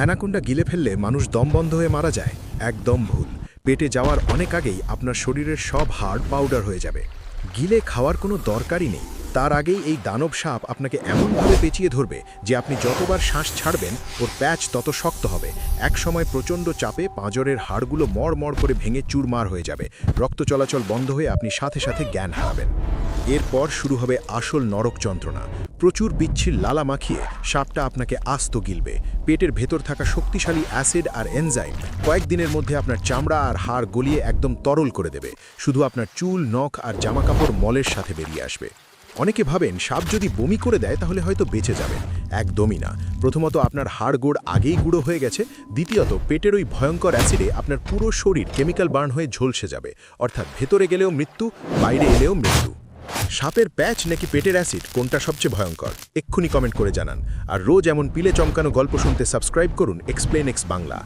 Anaconda গিলে ফেললে মানুষ দম বন্ধ হয়ে মারা যায়? একদম ভুল। পেটে যাওয়ার অনেক আগেই আপনার শরীরের সব হাড় পাউডার হয়ে যাবে। গিলে খাওয়ার কোনো দরকারই নেই। তার আগেই এই দানব সাপ আপনাকে এমনভাবে পেঁচিয়ে ধরবে যে আপনি যতবার শ্বাস ছাড়বেন ওর প্যাচ তত শক্ত হবে। একসময় প্রচণ্ড চাপে পাঁজরের হাড়গুলো মড়মড় করে ভেঙে চুরমার হয়ে যাবে। রক্ত চলাচল বন্ধ হয়ে আপনি সাথে সাথে জ্ঞান হারাবেন। এরপর শুরু হবে আসল নরক যন্ত্রণা। প্রচুর বিচ্ছির লালা মাখিয়ে সাপটা আপনাকে আস্ত গিলবে। পেটের ভেতর থাকা শক্তিশালী অ্যাসিড আর এনজাইম কয়েকদিনের মধ্যে আপনার চামড়া আর হাড় গলিয়ে একদম তরল করে দেবে। শুধু আপনার চুল, নখ আর জামাকাপড় মলের সাথে বেরিয়ে আসবে। অনেকে ভাবেন সাপ যদি বমি করে দেয় তাহলে হয়তো বেঁচে যাবেন। একদমই না। প্রথমত আপনার হাড়গোড় আগেই গুঁড়ো হয়ে গেছে। দ্বিতীয়ত পেটের ওই ভয়ঙ্কর অ্যাসিডে আপনার পুরো শরীর কেমিক্যাল বার্ন হয়ে ঝলসে যাবে। অর্থাৎ ভেতরে গেলেও মৃত্যু, বাইরে এলেও মৃত্যু। সাপের প্যাচ নাকি পেটের অ্যাসিড, কোনটা সবচেয়ে ভয়ঙ্কর? এক্ষুনি কমেন্ট করে জানান। আর রোজ এমন পিলে চমকানো গল্প শুনতে সাবস্ক্রাইব করুন এক্সপ্লেন এক্স বাংলা।